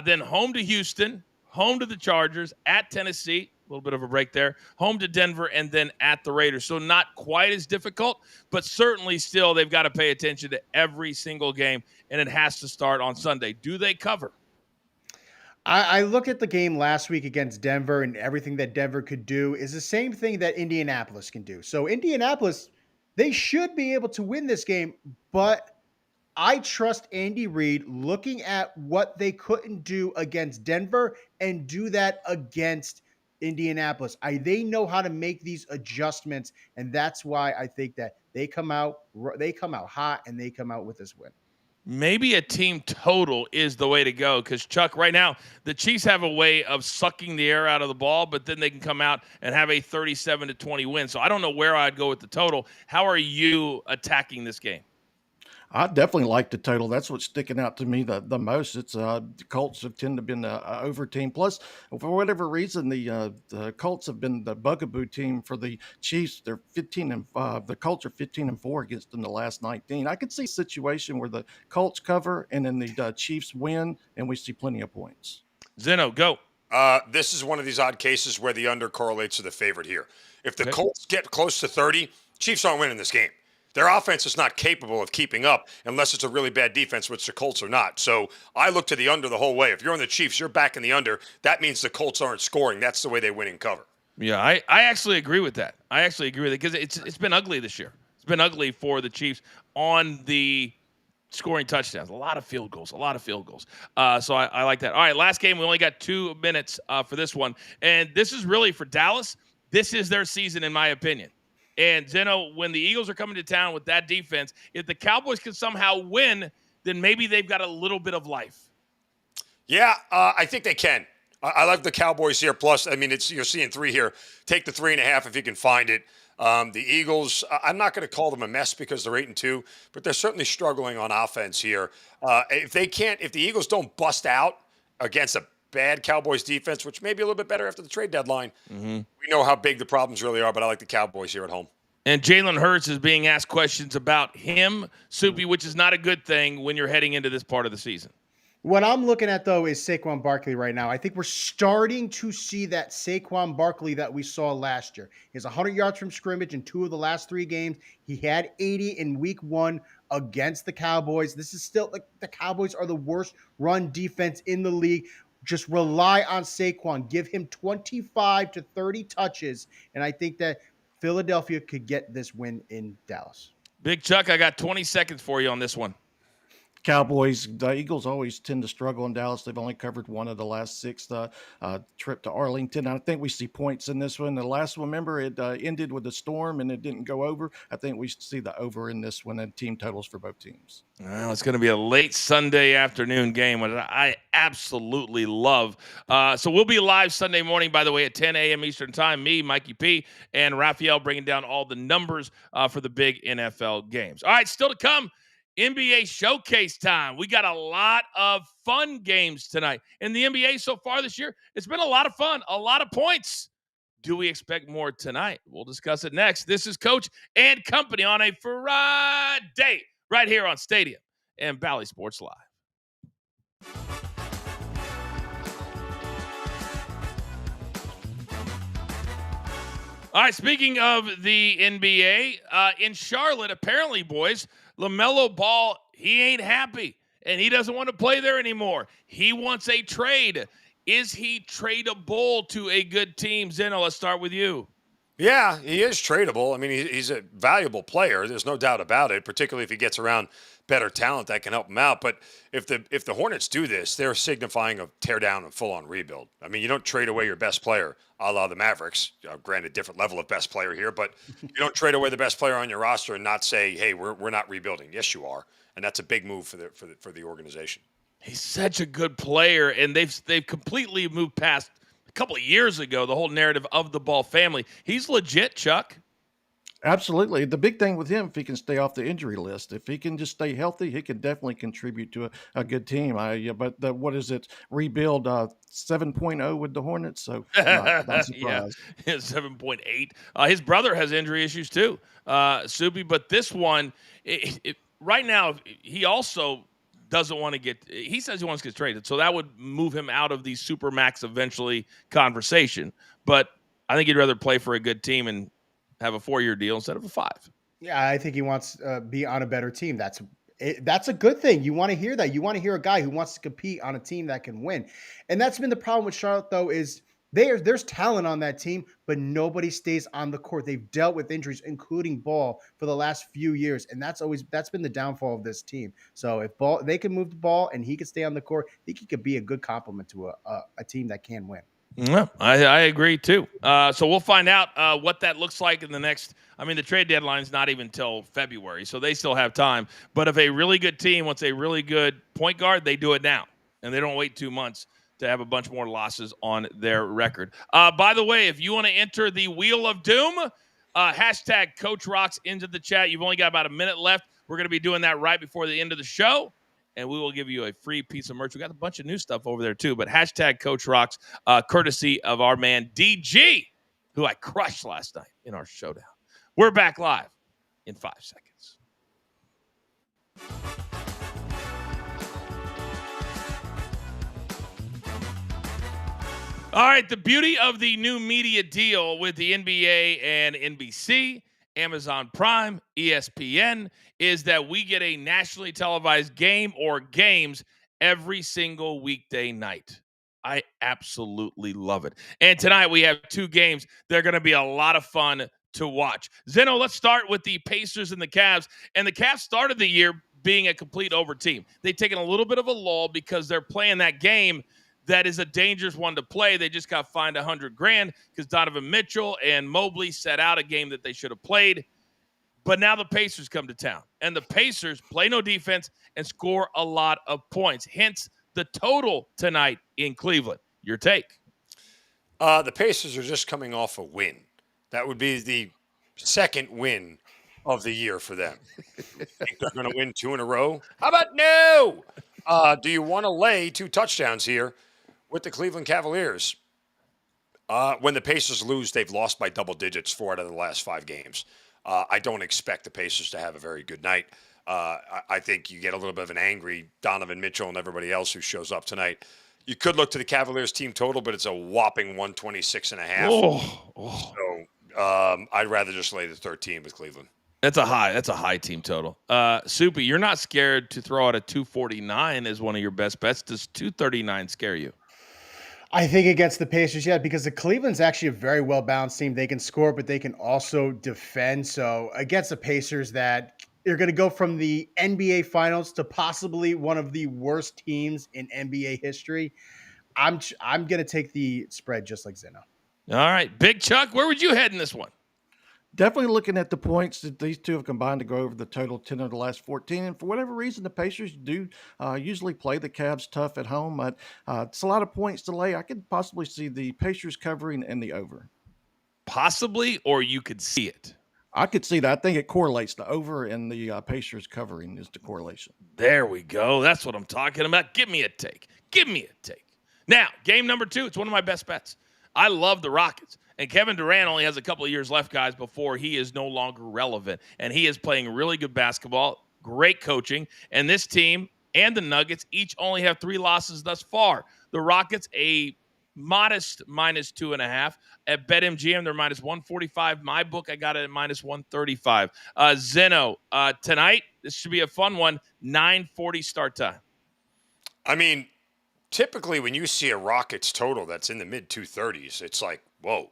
Then home to Houston, home to the Chargers, at Tennessee. A little bit of a break there. Home to Denver, and then at the Raiders. So not quite as difficult, but certainly still they've got to pay attention to every single game, and it has to start on Sunday. Do they cover? I look at the game last week against Denver, and everything that Denver could do is the same thing that Indianapolis can do. So Indianapolis, they should be able to win this game, but I trust Andy Reid looking at what they couldn't do against Denver and do that against Indianapolis. They know how to make these adjustments, and that's why I think that they come out hot and they come out with this win. Maybe a team total is the way to go because, Chuck, right now, the Chiefs have a way of sucking the air out of the ball, but then they can come out and have a 37-20 win. So I don't know where I'd go with the total. How are you attacking this game? I definitely like the total. That's what's sticking out to me the most. It's the Colts have tended to been the over team. Plus, for whatever reason, the Colts have been the bugaboo team for the Chiefs. They're 15-5. The Colts are 15-4 against them the last 19. I could see a situation where the Colts cover and then the Chiefs win, and we see plenty of points. Zeno, go. This is one of these odd cases where the under correlates to the favorite here. If the Colts get close to 30, Chiefs aren't winning this game. Their offense is not capable of keeping up unless it's a really bad defense, which the Colts are not. So I look to the under the whole way. If you're on the Chiefs, you're backing the under. That means the Colts aren't scoring. That's the way they win and cover. Yeah, I actually agree with that. Because it's been ugly this year. It's been ugly for the Chiefs on the scoring touchdowns. A lot of field goals. So I like that. All right, last game. We only got 2 minutes for this one. And this is really for Dallas. This is their season, in my opinion. And Zeno, when the Eagles are coming to town with that defense, if the Cowboys can somehow win, then maybe they've got a little bit of life. Yeah, I think they can. I like the Cowboys here. Plus, I mean, you're seeing 3 here. Take the 3.5 if you can find it. The Eagles, I'm not going to call them a mess because they're 8-2, but they're certainly struggling on offense here. If the Eagles don't bust out against a bad Cowboys defense, which may be a little bit better after the trade deadline, we know how big the problems really are, but I like the Cowboys here at home. And Jalen Hurts is being asked questions about him, Soupy, which is not a good thing when you're heading into this part of the season. What I'm looking at, though, is Saquon Barkley right now. I think we're starting to see that Saquon Barkley that we saw last year. He has 100 yards from scrimmage in 2 of the last 3 games. He had 80 in week 1 against the Cowboys. This is still the Cowboys are the worst run defense in the league. Just rely on Saquon. Give him 25 to 30 touches, and I think that Philadelphia could get this win in Dallas. Big Chuck, I got 20 seconds for you on this one. Cowboys, the Eagles always tend to struggle in Dallas. They've only covered 1 of the last 6. Trip to Arlington. I think we see points in this one. The last one, remember, it ended with a storm and it didn't go over. I think we see the over in this one and team totals for both teams. Well, it's going to be a late Sunday afternoon game, which I absolutely love. So we'll be live Sunday morning, by the way, at 10 a.m. Eastern Time. Me, Mikey P, and Raphael bringing down all the numbers for the big NFL games. All right, still to come. NBA showcase time. We got a lot of fun games tonight. In the NBA so far this year, it's been a lot of fun, a lot of points. Do we expect more tonight? We'll discuss it next. This is Coach and Company on a Friday right here on Stadium and Bally Sports Live. All right, speaking of the NBA, in Charlotte, apparently, boys, LaMelo Ball, he ain't happy, and he doesn't want to play there anymore. He wants a trade. Is he tradable to a good team? Zeno, let's start with you. Yeah, he is tradable. I mean, he's a valuable player. There's no doubt about it, particularly if he gets around better talent that can help him out. But if the Hornets do this, they're signifying a teardown and full-on rebuild. I mean, you don't trade away your best player, a la the Mavericks. Granted, different level of best player here, but you don't trade away the best player on your roster and not say, hey, we're not rebuilding. Yes, you are. And that's a big move for the organization. He's such a good player, and they've completely moved past a couple of years ago the whole narrative of the Ball family. He's legit, Chuck. Absolutely. The big thing with him, if he can stay off the injury list, if he can just stay healthy, he can definitely contribute to a good team. What is it? Rebuild 7.0 with the Hornets. So not surprised. Yeah, 7.8. His brother has injury issues too, Soupy. But this one, right now, he also doesn't want to get. He says he wants to get traded, so that would move him out of the Supermax eventually conversation. But I think he'd rather play for a good team and have a 4-year deal instead of a 5. Yeah, I think he wants to be on a better team. That's a good thing. You want to hear that. You want to hear a guy who wants to compete on a team that can win. And that's been the problem with Charlotte, though, is there's talent on that team, but nobody stays on the court. They've dealt with injuries, including Ball, for the last few years, and that's been the downfall of this team. So if they can move the ball and he can stay on the court, I think he could be a good complement to a team that can win. Yeah, I agree too. So we'll find out what that looks like in the next. I mean, the trade deadline is not even till February, so they still have time. But if a really good team wants a really good point guard, they do it now, and they don't wait 2 months to have a bunch more losses on their record. By the way, if you want to enter the Wheel of Doom, hashtag Coach Rocks into the chat. You've only got about a minute left. We're going to be doing that right before the end of the show, and we will give you a free piece of merch. We got a bunch of new stuff over there too, but hashtag Coach Rocks, courtesy of our man DG, who I crushed last night in our showdown. We're back live in 5 seconds. All right, the beauty of the new media deal with the NBA and NBC, Amazon Prime, ESPN, is that we get a nationally televised game or games every single weekday night. I absolutely love it. And tonight we have 2 games. They're going to be a lot of fun to watch. Zeno, let's start with the Pacers and the Cavs. And the Cavs started the year being a complete over team. They've taken a little bit of a lull because they're playing that game that is a dangerous one to play. They just got fined $100,000 because Donovan Mitchell and Mobley set out a game that they should have played. But now the Pacers come to town, and the Pacers play no defense and score a lot of points. Hence the total tonight in Cleveland. Your take? The Pacers are just coming off a win. That would be the second win of the year for them. Think they're going to win 2 in a row? How about no? Do you want to lay 2 touchdowns here with the Cleveland Cavaliers? When the Pacers lose, they've lost by double digits 4 out of the last 5 games. I don't expect the Pacers to have a very good night. I think you get a little bit of an angry Donovan Mitchell and everybody else who shows up tonight. You could look to the Cavaliers team total, but it's a whopping 126.5. So I'd rather just lay the 13 with Cleveland. That's a high team total. Soupy, you're not scared to throw out a 249 as one of your best bets. Does 239 scare you? I think against the Pacers, yeah, because the Cleveland's actually a very well-balanced team. They can score, but they can also defend. So against the Pacers, that you're going to go from the NBA Finals to possibly one of the worst teams in NBA history. I'm going to take the spread just like Zeno. All right, Big Chuck, where would you head in this one? Definitely looking at the points that these two have combined to go over the total 10 of the last 14. And for whatever reason, the Pacers do usually play the Cavs tough at home. But it's a lot of points to lay. I could possibly see the Pacers covering and the over. Possibly, or you could see it. I could see that. I think it correlates. The over and the Pacers covering is the correlation. There we go. That's what I'm talking about. Give me a take. Now, game number 2. It's one of my best bets. I love the Rockets. And Kevin Durant only has a couple of years left, guys, before he is no longer relevant. And he is playing really good basketball. great coaching. And this team and the Nuggets each only have 3 losses thus far. The Rockets, a modest -2.5. At BetMGM, they're -145. My book, I got it at -135. Zeno, tonight, this should be a fun one. 9:40 start time. I mean, typically when you see a Rockets total that's in the mid 230s, it's like, whoa,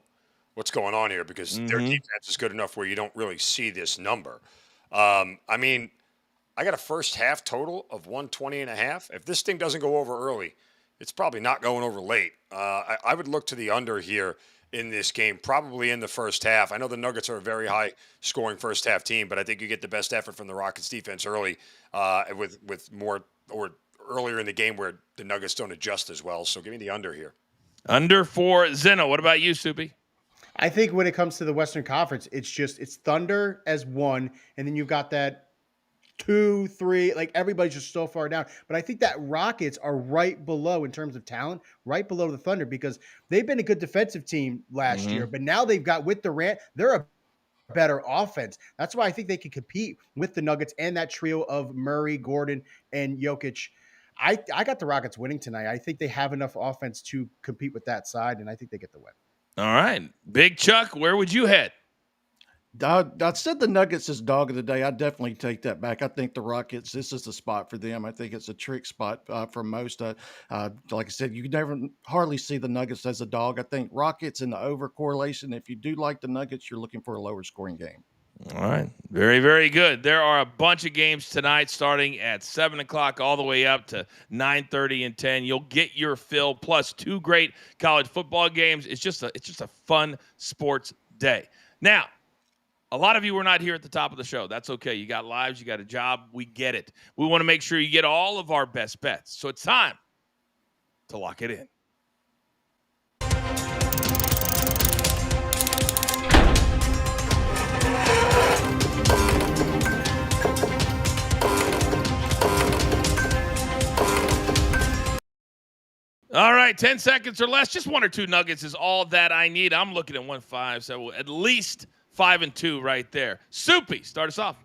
what's going on here? Because their defense is good enough where you don't really see this number. I mean, I got a first half total of 120.5. If this thing doesn't go over early, it's probably not going over late. I would look to the under here in this game, probably in the first half. I know the Nuggets are a very high scoring first half team, but I think you get the best effort from the Rockets defense early with more or earlier in the game where the Nuggets don't adjust as well. So give me the under here. Under for Zeno. What about you, Soupy? I think when it comes to the Western Conference, it's Thunder as 1, and then you've got that 2, 3, like everybody's just so far down. But I think that Rockets are right below in terms of talent, right below the Thunder, because they've been a good defensive team last year, but now they've got with Durant, they're a better offense. That's why I think they can compete with the Nuggets and that trio of Murray, Gordon, and Jokic. I got the Rockets winning tonight. I think they have enough offense to compete with that side, and I think they get the win. All right. Big Chuck, where would you head? I said the Nuggets is dog of the day. I definitely take that back. I think the Rockets, this is the spot for them. I think it's a trick spot for most. Like I said, you never hardly see the Nuggets as a dog. I think Rockets in the over correlation. If you do like the Nuggets, you're looking for a lower scoring game. All right. Very, very good. There are a bunch of games tonight starting at 7 o'clock all the way up to 9:30 and 10. You'll get your fill, plus 2 great college football games. It's just a fun sports day. Now, a lot of you were not here at the top of the show. That's okay. You got lives. You got a job. We get it. We want to make sure you get all of our best bets. So it's time to lock it in. All right, 10 seconds or less. Just 1 or 2 nuggets is all that I need. I'm looking at 1-5, so at least 5-2 right there. Soupy, start us off.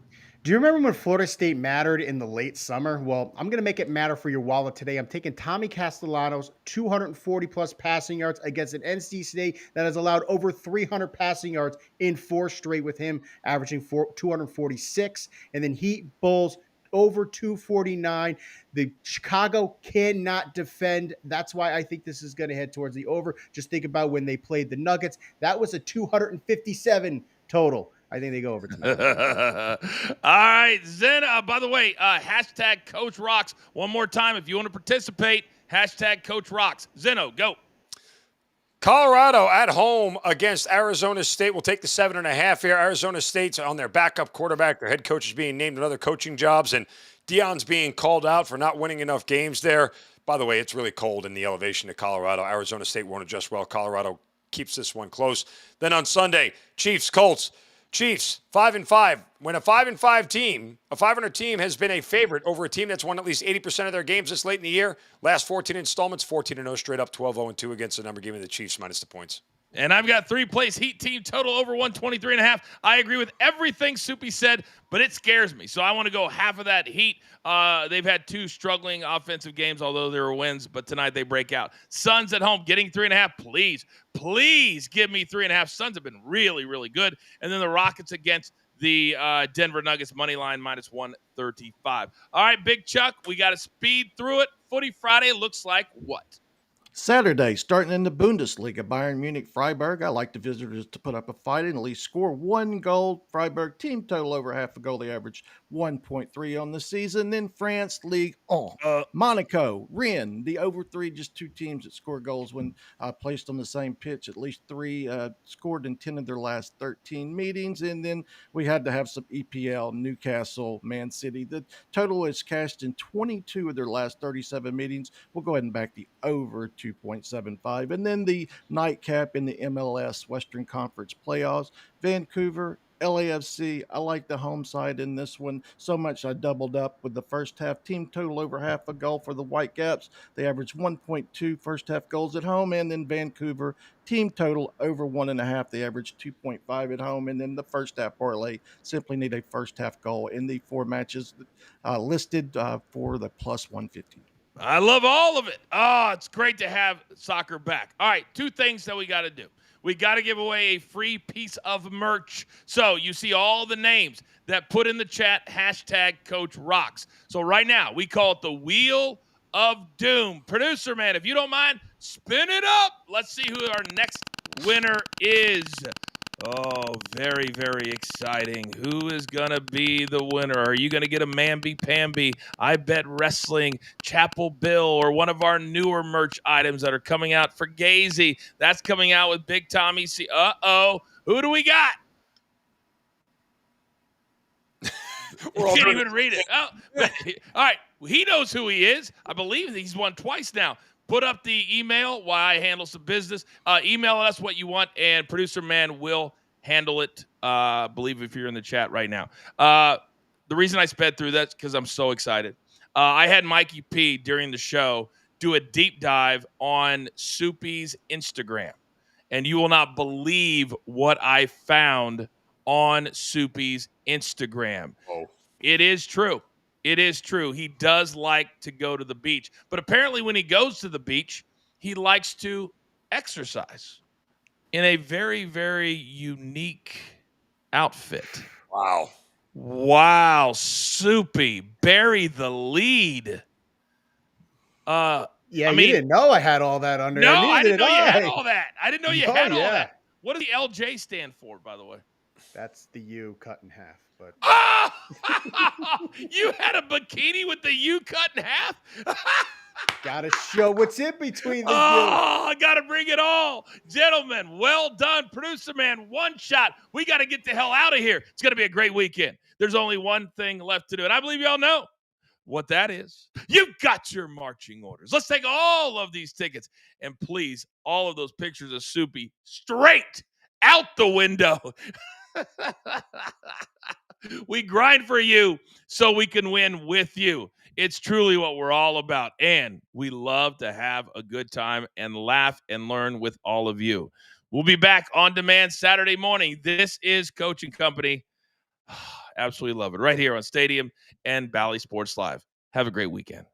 Do you remember when Florida State mattered in the late summer? Well, I'm going to make it matter for your wallet today. I'm taking Tommy Castellanos, 240-plus passing yards against an NC State that has allowed over 300 passing yards in 4 straight, with him averaging 246. And then Heat Bulls, over 249. The Chicago cannot defend. That's why I think this is going to head towards the over. Just think about when they played the Nuggets. That was a 257 total. I think they go over tonight. All right, Zen. By the way, hashtag Coach Rocks. One more time, if you want to participate, hashtag Coach Rocks. Zeno, go. Colorado at home against Arizona State. We'll take the 7.5 here. Arizona State's on their backup quarterback. Their head coach is being named in other coaching jobs, and Deion's being called out for not winning enough games there. By the way, it's really cold in the elevation of Colorado. Arizona State won't adjust well. Colorado keeps this one close. Then on Sunday, Chiefs, Colts. Chiefs, 5-5. When a 5-5 team, a 500 team has been a favorite over a team that's won at least 80% of their games this late in the year, last 14 installments, 14-0 straight up, 12-0-2 against the number. Give me the Chiefs minus the points. And I've got 3-place Heat team total over 123.5. I agree with everything Soupy said, but it scares me. So I want to go half of that Heat. They've had 2 struggling offensive games, although there were wins, but tonight they break out. Suns at home getting 3.5. Please give me 3.5. Suns have been really, really good. And then the Rockets against the Denver Nuggets money line -135. All right, Big Chuck, we got to speed through it. Footy Friday looks like what? Saturday, starting in the Bundesliga, Bayern Munich, Freiburg. I like the visitors to put up a fight and at least score 1 goal. Freiburg team total over half a goal. They average 1.3 on the season. Then France League, Monaco, Rennes, the over 3, just 2 teams that score goals when placed on the same pitch. At least 3 scored in 10 of their last 13 meetings. And then we had to have some EPL, Newcastle, Man City. The total is cashed in 22 of their last 37 meetings. We'll go ahead and back the over 2.75. And then the nightcap in the MLS Western Conference playoffs, Vancouver LAFC, I like the home side in this one so much I doubled up with the first half. Team total over half a goal for the Whitecaps. They averaged 1.2 first half goals at home. And then Vancouver, team total over 1.5. They averaged 2.5 at home. And then the first half parlay simply need a first half goal in the 4 matches listed for the plus 150. I love all of it. Oh, it's great to have soccer back. All right, 2 things that we got to do. We got to give away a free piece of merch. So you see all the names that put in the chat, hashtag Coach Rocks. So right now, we call it the Wheel of Doom. Producer man, if you don't mind, spin it up. Let's see who our next winner is. Oh, very, very exciting. Who is going to be the winner? Are you going to get a Mamby-Pamby, I Bet Wrestling, Chapel Bill, or one of our newer merch items that are coming out for Gazy? That's coming out with Big Tommy C. Uh-oh. Who do we got? You can't even read it. Oh, all right. He knows who he is. I believe he's won twice now. Put up the email while I handle some business. Email us what you want, and producer man will handle it. Believe if you're in the chat right now. The reason I sped through that is because I'm so excited. I had Mikey P during the show do a deep dive on Soupy's Instagram, and you will not believe what I found on Soupy's Instagram. Oh. It is true. It is true. He does like to go to the beach. But apparently when he goes to the beach, he likes to exercise in a very, very unique outfit. Wow. Wow, Soupy, bury the lead. Yeah, I you mean, didn't know I had all that under. No, I didn't know you had I. all that. I didn't know you Oh, had all yeah. that. What does the LJ stand for, by the way? That's the U cut in half. But Oh, you had a bikini with the U cut in half? gotta show what's in between the U. Oh, I got to bring it all. Gentlemen, well done. Producer man, one shot. We got to get the hell out of here. It's going to be a great weekend. There's only one thing left to do, and I believe y'all know what that is. You've got your marching orders. Let's take all of these tickets, and please, all of those pictures of Soupy straight out the window. We grind for you so we can win with you. It's truly what we're all about. And we love to have a good time and laugh and learn with all of you. We'll be back on demand Saturday morning. This is Coaching Company. Absolutely love it. Right here on Stadium and Bally Sports Live. Have a great weekend.